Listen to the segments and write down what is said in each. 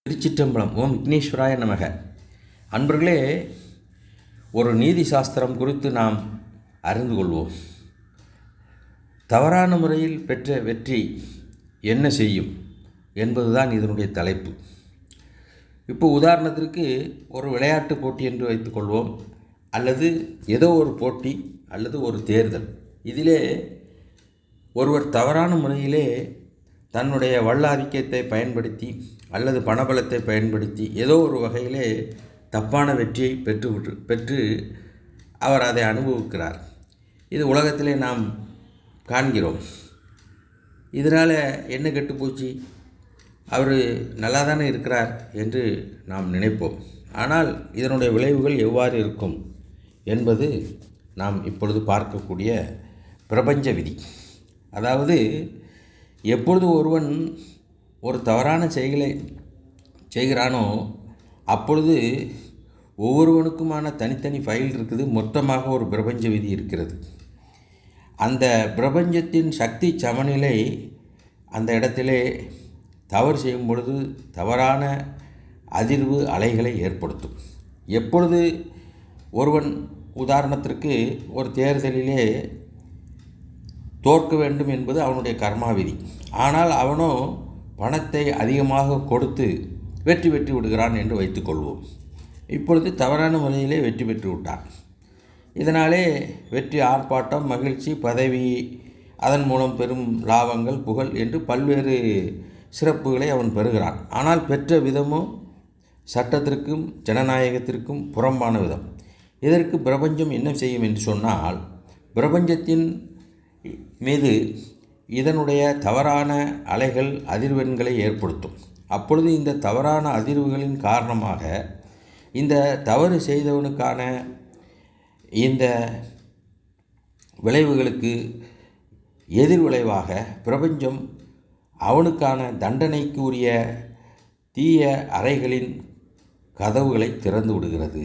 திருச்சிற்றம்பலம். ஓம் விக்னேஸ்வராய நமக. அன்பர்களே, ஒரு நீதி சாஸ்திரம் குறித்து நாம் அறிந்து கொள்வோம். தவறான முறையில் பெற்ற வெற்றி என்ன செய்யும் என்பதுதான் இதனுடைய தலைப்பு. இப்போ உதாரணத்திற்கு ஒரு விளையாட்டு போட்டி என்று வைத்துக்கொள்வோம், அல்லது ஏதோ ஒரு போட்டி அல்லது ஒரு தேர்தல். இதிலே ஒருவர் தவறான முறையிலே தன்னுடைய வல்லாதிக்கத்தை பயன்படுத்தி அல்லது பணபலத்தை பயன்படுத்தி ஏதோ ஒரு வகையிலே தப்பான வெற்றியை பெற்று அவர் அதை அனுபவிக்கிறார். இது உலகத்திலே நாம் காண்கிறோம். இதனால் என்ன கெட்டுப்போச்சு, அவர் நல்லா தானே இருக்கிறார் என்று நாம் நினைப்போம். ஆனால் இதனுடைய விளைவுகள் எவ்வாறு இருக்கும் என்பது நாம் இப்பொழுது பார்க்கக்கூடிய பிரபஞ்ச விதி. அதாவது, எப்பொழுது ஒருவன் ஒரு தவறான செயலை செய்கிறானோ அப்பொழுது ஒவ்வொருவனுக்குமான தனித்தனி ஃபைல் இருக்குது. மொத்தமாக ஒரு பிரபஞ்ச விதி இருக்கிறது. அந்த பிரபஞ்சத்தின் சக்தி சமநிலை அந்த இடத்திலே தவறு செய்யும் பொழுது தவறான அதிர்வு அலைகளை ஏற்படுத்தும். எப்பொழுது ஒருவன் உதாரணத்திற்கு ஒரு தேர்தலிலே தோற்க வேண்டும் என்பது அவனுடைய கர்மா விதி. ஆனால் அவனோ பணத்தை அதிகமாக கொடுத்து வெற்றி பெற்று விடுகிறான் என்று வைத்துக்கொள்வோம். இப்பொழுது தவறான முறையிலே வெற்றி பெற்று விட்டான். இதனாலே வெற்றி, ஆர்ப்பாட்டம், மகிழ்ச்சி, பதவி, அதன் மூலம் பெரும் லாபங்கள், புகழ் என்று பல்வேறு சிறப்புகளை அவன் பெறுகிறான். ஆனால் பெற்ற விதமோ சட்டத்திற்கும் ஜனநாயகத்திற்கும் புறம்பான விதம். இதற்கு பிரபஞ்சம் என்ன செய்யும் என்று சொன்னால், பிரபஞ்சத்தின் மீது இதனுடைய தவறான அலைகள் அதிர்வெண்களை ஏற்படுத்தும். அப்பொழுது இந்த தவறான அதிர்வுகளின் காரணமாக இந்த தவறு செய்தவனுக்கான இந்த விளைவுகளுக்கு எதிர்விளைவாக பிரபஞ்சம் அவனுக்கான தண்டனைக்கு உரிய தீய அறைகளின் கதவுகளை திறந்து விடுகிறது.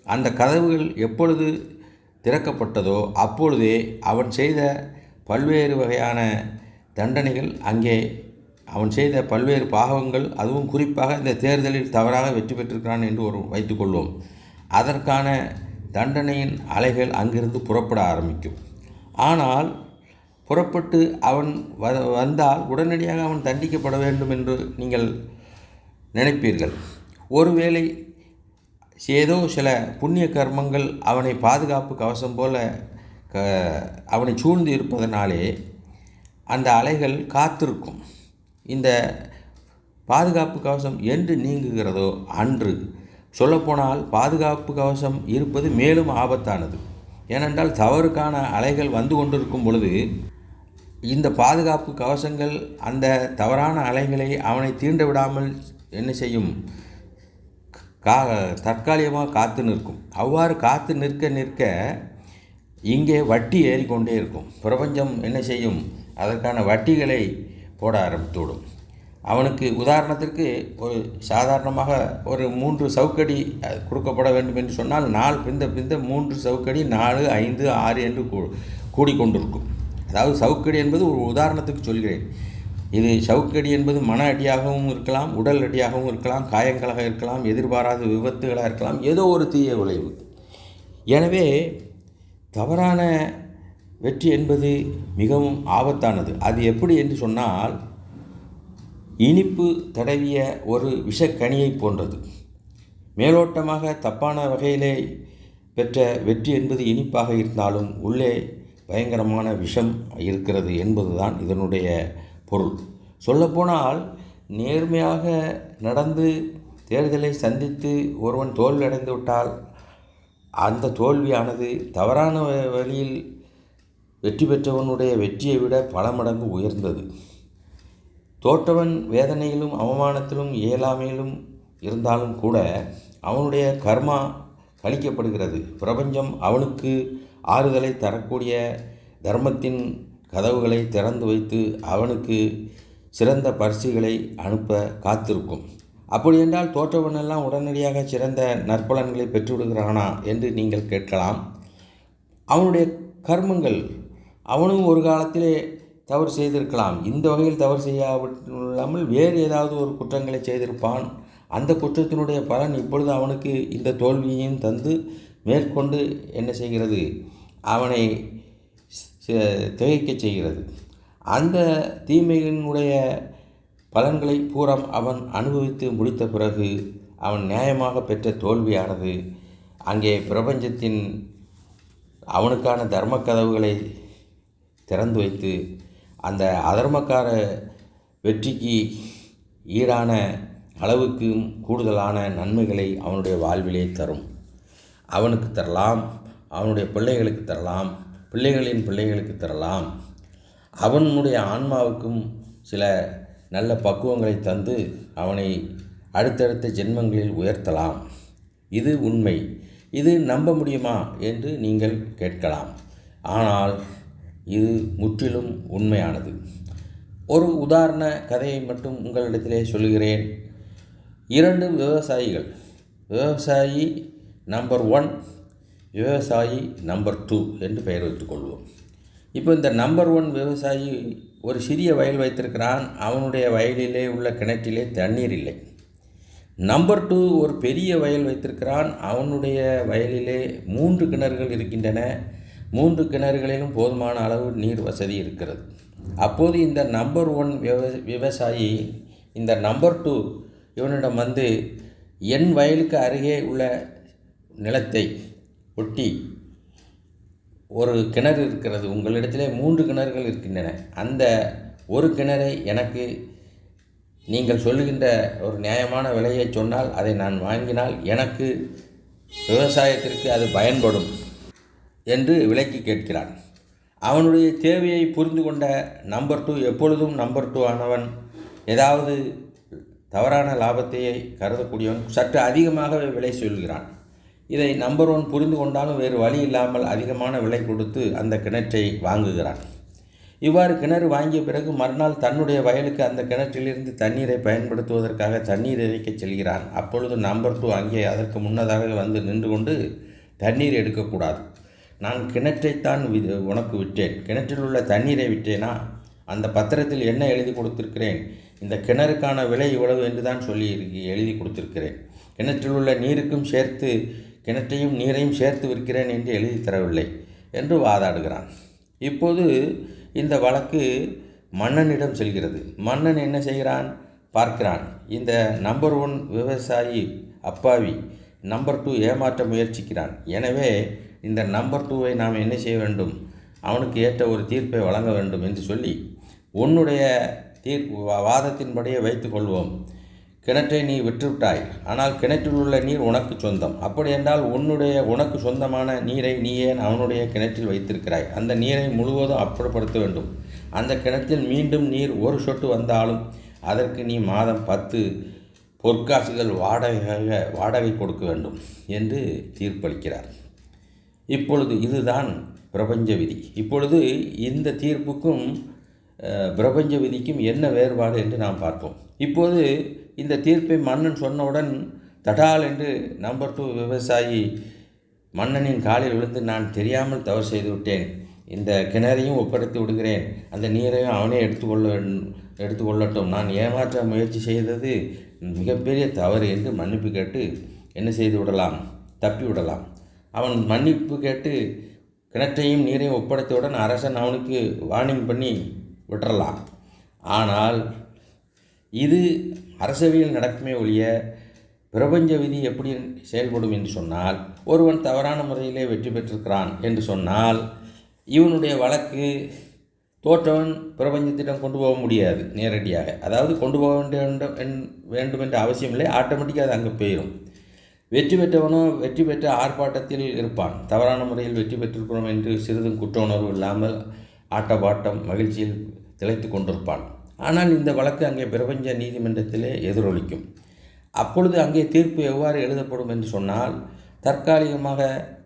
அந்த கதவுகள் எப்பொழுது திறக்கப்பட்டதோ அப்பொழுதே அவன் செய்த பல்வேறு வகையான தண்டனைகள், அங்கே அவன் செய்த பல்வேறு பாவங்கள், அதுவும் குறிப்பாக இந்த தேர்தலில் தவறாக வெற்றி பெற்றிருக்கிறான் என்று ஒரு வைத்துக்கொள்வோம், அதற்கான தண்டனையின் அலைகள் அங்கிருந்து புறப்பட ஆரம்பிக்கும். ஆனால் புறப்பட்டு அவன் வந்தால் உடனடியாக அவன் தண்டிக்கப்பட வேண்டும் என்று நீங்கள் நினைப்பீர்கள். ஒருவேளை ஏதோ சில புண்ணிய கர்மங்கள் அவனை பாதுகாப்பு கவசம் போல அவனை சூழ்ந்து இருப்பதனாலே அந்த அலைகள் காத்திருக்கும். இந்த பாதுகாப்பு கவசம் என்று நீங்குகிறதோ அன்று, சொல்லப்போனால் பாதுகாப்பு கவசம் இருப்பது மேலும் ஆபத்தானது. ஏனென்றால் தவறுக்கான அலைகள் வந்து கொண்டிருக்கும் பொழுது இந்த பாதுகாப்பு கவசங்கள் அந்த தவறான அலைகளை அவனை தீண்ட விடாமல் என்ன செய்யும், தற்காலிகமாக காத்து நிற்கும். அவ்வாறு காத்து நிற்க இங்கே வட்டி ஏறிக்கொண்டே இருக்கும். பிரபஞ்சம் என்ன செய்யும், அதற்கான வட்டிகளை போட ஆரம்பித்துவிடும். அவனுக்கு உதாரணத்திற்கு ஒரு சாதாரணமாக ஒரு 3 சவுக்கடி கொடுக்கப்பட வேண்டும் என்று சொன்னால், நாள் பிந்த 3 சவுக்கடி 4, 5, 6 என்று கூடிக்கொண்டிருக்கும். அதாவது சவுக்கடி என்பது ஒரு உதாரணத்துக்கு சொல்கிறேன். இது சவுக்கடி என்பது மன அடியாகவும் இருக்கலாம், உடல் அடியாகவும் இருக்கலாம், காயங்களாக இருக்கலாம், எதிர்பாராத விபத்துகளாக இருக்கலாம், ஏதோ ஒரு தீய விளைவு. எனவே தவறான வெற்றி என்பது மிகவும் ஆபத்தானது. அது எப்படி என்று சொன்னால், இனிப்பு தடவிய ஒரு விஷக்கனியை போன்றது. மேலோட்டமாக தப்பான வகையிலே பெற்ற வெற்றி என்பது இனிப்பாக இருந்தாலும் உள்ளே பயங்கரமான விஷம் இருக்கிறது என்பதுதான் இதனுடைய பொருள். சொல்லப்போனால், நேர்மையாக நடந்து தேர்தலை சந்தித்து ஒருவன் தோல்வி அடைந்து விட்டால் அந்த தோல்வியானது தவறான வழியில் வெற்றி பெற்றவனுடைய வெற்றியை விட பல மடங்கு உயர்ந்தது. தோற்றவன் வேதனையிலும் அவமானத்திலும் இயலாமையிலும் இருந்தாலும் கூட அவனுடைய கர்மா கழிக்கப்படுகிறது. பிரபஞ்சம் அவனுக்கு ஆறுதலை தரக்கூடிய தர்மத்தின் கதவுகளை திறந்து வைத்து அவனுக்கு சிறந்த பரிசுகளை அனுப்ப காத்திருக்கும். அப்படி என்றால் தோற்றவனெல்லாம் உடனடியாக சிறந்த நற்பலன்களை பெற்றுவிடுகிறானா என்று நீங்கள் கேட்கலாம். அவனுடைய கர்மங்கள், அவனும் ஒரு காலத்திலே தவறு செய்திருக்கலாம். இந்த வகையில் தவறு செய்யாமல் வேறு ஏதாவது ஒரு குற்றங்களை செய்திருப்பான். அந்த குற்றத்தினுடைய பலன் இப்பொழுது அவனுக்கு இந்த தோல்வியையும் தந்து மேற்கொண்டு என்ன செய்கிறது, அவனை திகைக்க செய்கிறது. அந்த தீமையினுடைய பலன்களை பூரம் அவன் அனுபவித்து முடித்த பிறகு அவன் நியாயமாக பெற்ற தோல்வியானது அங்கே பிரபஞ்சத்தின் அவனுக்கான தர்ம கதவுகளை திறந்து வைத்து அந்த அதர்மக்கார வெற்றிக்கு ஈடான அளவுக்கும் கூடுதலான நன்மைகளை அவனுடைய வாழ்விலே தரும். அவனுக்கு தரலாம், அவனுடைய பிள்ளைகளுக்கு தரலாம், பிள்ளைகளின் பிள்ளைகளுக்கு தரலாம். அவனுடைய ஆன்மாவுக்கும் சில நல்ல பக்குவங்களை தந்து அவனை அடுத்தடுத்த ஜென்மங்களில் உயர்த்தலாம். இது உண்மை. இது நம்ப முடியுமா என்று நீங்கள் கேட்கலாம். ஆனால் இது முற்றிலும் உண்மையானது. ஒரு உதாரண கதையை மட்டும் உங்களிடத்திலே சொல்கிறேன். 2 விவசாயிகள், விவசாயி நம்பர் 1, விவசாயி நம்பர் 2 என்று பெயர் வைத்துக்கொள்வோம். இப்போ இந்த நம்பர் 1 விவசாயி ஒரு சிறிய வயல் வைத்திருக்கிறான். அவனுடைய வயலிலே உள்ள கிணற்றிலே தண்ணீர் இல்லை. நம்பர் 2 ஒரு பெரிய வயல் வைத்திருக்கிறான். அவனுடைய வயலிலே 3 கிணறுகள் இருக்கின்றன. 3 கிணறுகளிலும் போதுமான அளவு நீர் வசதி இருக்கிறது. அப்போது இந்த நம்பர் 1 விவசாயி இந்த நம்பர் 2 இவனிடம் வந்து, என் வயலுக்கு அருகே உள்ள நிலத்தை ஒட்டி ஒரு கிணறு இருக்கிறது, உங்களிடத்திலே 3 கிணறுகள் இருக்கின்றன, அந்த ஒரு கிணறை எனக்கு நீங்கள் சொல்லுகின்ற ஒரு நியாயமான விலையை சொன்னால் அதை நான் வாங்கினால் எனக்கு விவசாயத்திற்கு அது பயன்படும் என்று விலைக்கு கேட்கிறான். அவனுடைய தேவையை புரிந்து கொண்ட நம்பர் 2 எப்பொழுதும் நம்பர் 2 ஆனவன் ஏதாவது தவறான லாபத்தையே கருதக்கூடியவன் சற்று அதிகமாகவே விலை சொல்கிறான். இதை நம்பர் 1 புரிந்து கொண்டாலும் வேறு வழி இல்லாமல் அதிகமான விலை கொடுத்து அந்த கிணற்றை வாங்குகிறான். இவ்வாறு கிணறு வாங்கிய பிறகு மறுநாள் தன்னுடைய வயலுக்கு அந்த கிணற்றிலிருந்து தண்ணீரை பயன்படுத்துவதற்காக தண்ணீர் இறைக்கச் செல்கிறான். அப்பொழுது நம்பர் 2 அங்கே அதற்கு முன்னதாக வந்து நின்று கொண்டு, தண்ணீர் எடுக்கக்கூடாது, நான் கிணற்றைத்தான் உனக்கு விட்டேன், கிணற்றில் உள்ள தண்ணீரை விட்டேனா? அந்த பத்திரத்தில் என்ன எழுதி கொடுத்திருக்கிறேன்? இந்த கிணறுக்கான விலை இவ்வளவு என்று தான் சொல்லி எழுதி கொடுத்திருக்கிறேன். கிணற்றில் உள்ள நீருக்கும் சேர்த்து, கிணற்றையும் நீரையும் சேர்த்து விற்கிறேன் என்று எழுதி தரவில்லை என்று வாதாடுகிறான். இப்போது இந்த வழக்கு மன்னனிடம் செல்கிறது. மன்னன் என்ன செய்கிறான்? பார்க்கிறான், இந்த நம்பர் 1 விவசாயி அப்பாவி, நம்பர் 2 ஏமாற்ற முயற்சிக்கிறான். எனவே இந்த நம்பர் 2வை நாம் என்ன செய்ய வேண்டும்? அவனுக்கு ஏற்ற ஒரு தீர்ப்பை வழங்க வேண்டும் என்று சொல்லி, உன்னுடைய வாதத்தின்படியே வைத்து கொள்வோம், கிணற்றை நீ விற்றுவிட்டாய், ஆனால் கிணற்றில் உள்ள நீர் உனக்கு சொந்தம். அப்படி என்றால் உனக்கு சொந்தமான நீரை நீ ஏன் அவனுடைய கிணற்றில் வைத்திருக்கிறாய்? அந்த நீரை முழுவதும் அப்புறப்படுத்த வேண்டும். அந்த கிணற்றில் மீண்டும் நீர் ஒரு சொட்டு வந்தாலும் அதற்கு நீ மாதம் 10 பொற்காசுகள் வாடகை கொடுக்க வேண்டும் என்று தீர்ப்பளிக்கிறார். இப்பொழுது இதுதான் பிரபஞ்ச விதி. இப்பொழுது இந்த தீர்ப்புக்கும் பிரபஞ்ச விதிக்கும் என்ன வேறுபாடு என்று நாம் பார்ப்போம். இப்போது இந்த தீர்ப்பை மன்னன் சொன்னவுடன் தடால் என்று நம்பர் 2 விவசாயி மன்னனின் காலில் விழுந்து, நான் தெரியாமல் தவறு செய்து விட்டேன், இந்த கிணறையும் ஒப்படைத்து விடுகிறேன், அந்த நீரையும் அவனே எடுத்துக்கொள்ளட்டும், நான் ஏமாற்ற முயற்சி செய்தது மிகப்பெரிய தவறு என்று மன்னிப்பு கேட்டு என்ன செய்து விடலாம், தப்பி விடலாம். அவன் மன்னிப்பு கேட்டு கிணற்றையும் நீரையும் ஒப்படைத்தவுடன் அரசன் அவனுக்கு வார்னிங் பண்ணி விட்டுறலாம். ஆனால் இது அரசவையில் நடக்குமே ஒழிய பிரபஞ்ச விதி எப்படி செயல்படும் என்று சொன்னால், ஒருவன் தவறான முறையிலே வெற்றி பெற்றிருக்கிறான் என்று சொன்னால் இவனுடைய வழக்கு தோற்றவன் பிரபஞ்சத்திடம் கொண்டு போக முடியாது நேரடியாக. அதாவது கொண்டு போக வேண்டும் என்ற அவசியம் இல்லை, ஆட்டோமேட்டிக்காக அது அங்கே போயிடும். வெற்றி பெற்றவனோ வெற்றி பெற்ற ஆர்ப்பாட்டத்தில் இருப்பான். தவறான முறையில் வெற்றி பெற்றிருக்கிறோம் என்று சிறிதும் குற்ற உணர்வு இல்லாமல் ஆட்டப்பாட்டம் மகிழ்ச்சியில் திளைத்து கொண்டிருப்பான். ஆனால் இந்த வழக்கு அங்கே பிரபஞ்ச நீதிமன்றத்திலே எதிரொலிக்கும். அப்பொழுது அங்கே தீர்ப்பு எவ்வாறு எழுதப்படும் என்று சொன்னால், தற்காலிகமாக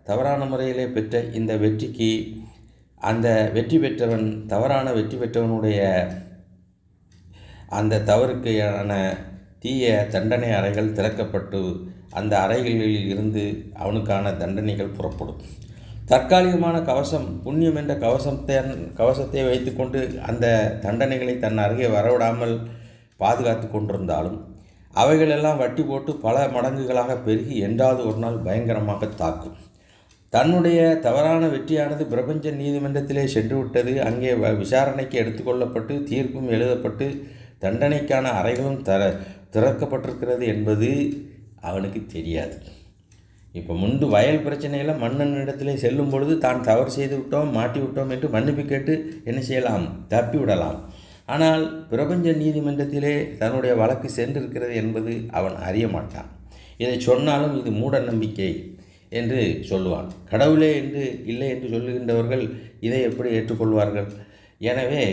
தவறான முறையிலே பெற்ற இந்த வெற்றிக்கு அந்த வெற்றி பெற்றவன், தவறான வெற்றி பெற்றவனுடைய அந்த தவறுக்கான தீய தண்டனை அறைகள் திறக்கப்பட்டு அந்த அறைகளில் இருந்து அவனுக்கான தண்டனைகள் புறப்படும். தற்காலிகமான கவசம், புண்ணியம் என்ற கவசத்தை வைத்துக்கொண்டு அந்த தண்டனைகளை தன் அருகே வரவிடாமல் பாதுகாத்து கொண்டிருந்தாலும், அவைகளெல்லாம் வட்டி போட்டு பல மடங்குகளாக பெருகி என்றாவது ஒரு நாள் பயங்கரமாக தாக்கும். தன்னுடைய தவறான வெற்றியானது பிரபஞ்ச நீதிமன்றத்திலே சென்று விட்டது. அங்கே விசாரணைக்கு எடுத்துக்கொள்ளப்பட்டு தீர்ப்பும் எழுதப்பட்டு தண்டனைக்கான அறைகளும் திறக்கப்பட்டிருக்கிறது என்பது அவனுக்கு தெரியாது. இப்போ முன்பு வயல் பிரச்சனையில் மன்னனிடத்திலே செல்லும் பொழுது தான் தவறு செய்து விட்டோம், மாட்டி விட்டோம் என்று மன்னிப்பு கேட்டு என்ன செய்யலாம், தப்பி விடலாம். ஆனால் பிரபஞ்ச நீதிமன்றத்திலே தன்னுடைய வழக்கு சென்றிருக்கிறது என்பது அவன் அறிய மாட்டான். இதை சொன்னாலும் இது மூட நம்பிக்கை என்று சொல்லுவான். கடவுளே என்று இல்லை என்று சொல்லுகின்றவர்கள் இதை எப்படி ஏற்றுக்கொள்வார்கள்? எனவே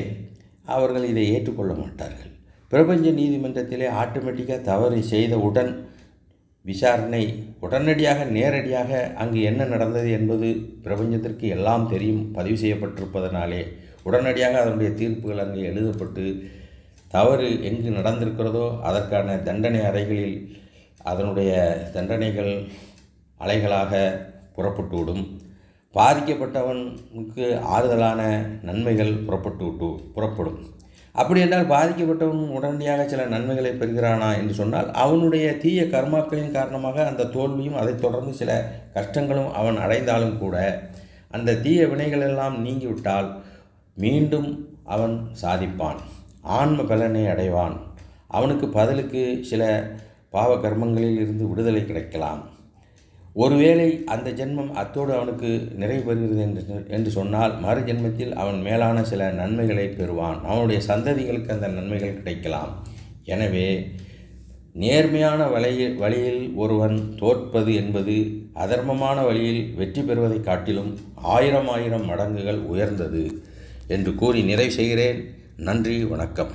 அவர்கள் இதை ஏற்றுக்கொள்ள மாட்டார்கள். பிரபஞ்ச நீதிமன்றத்திலே ஆட்டோமேட்டிக்காக தவறு செய்தவுடன் விசாரணை உடனடியாக நேரடியாக அங்கு என்ன நடந்தது என்பது பிரபஞ்சத்திற்கு எல்லாம் தெரியும். பதிவு செய்யப்பட்டிருப்பதனாலே உடனடியாக அதனுடைய தீர்ப்புகள் அங்கே எழுதப்பட்டு தவறு எங்கு நடந்திருக்கிறதோ அதற்கான தண்டனை அறைகளில் அதனுடைய தண்டனைகள் அலைகளாக புறப்பட்டுவிடும். பாதிக்கப்பட்டவனுக்கு ஆறுதலான நன்மைகள் புறப்படும். அப்படி என்றால் பாதிக்கப்பட்டவன் உடனடியாக சில நன்மைகளை பெறுகிறானா என்று சொன்னால் அவனுடைய தீய கர்மாக்களின் காரணமாக அந்த தோல்வியும் அதைத் தொடர்ந்து சில கஷ்டங்களும் அவன் அடைந்தாலும் கூட அந்த தீய வினைகளெல்லாம் நீங்கிவிட்டால் மீண்டும் அவன் சாதிப்பான், ஆன்ம பலனை அடைவான். அவனுக்கு பதிலுக்கு சில பாவ கர்மங்களில் இருந்து விடுதலை கிடைக்கலாம். ஒருவேளை அந்த ஜென்மம் அத்தோடு அவனுக்கு நிறைவு பெறுகிறது என்று சொன்னால் மறு ஜென்மத்தில் அவன் மேலான சில நன்மைகளை பெறுவான். அவனுடைய சந்ததிகளுக்கு அந்த நன்மைகள் கிடைக்கலாம். எனவே நேர்மையான வழியில் ஒருவன் தோற்பது என்பது அதர்மமான வழியில் வெற்றி பெறுவதை காட்டிலும் 1000 மடங்குகள் உயர்ந்தது என்று கூறி நிறைவு செய்கிறேன். நன்றி, வணக்கம்.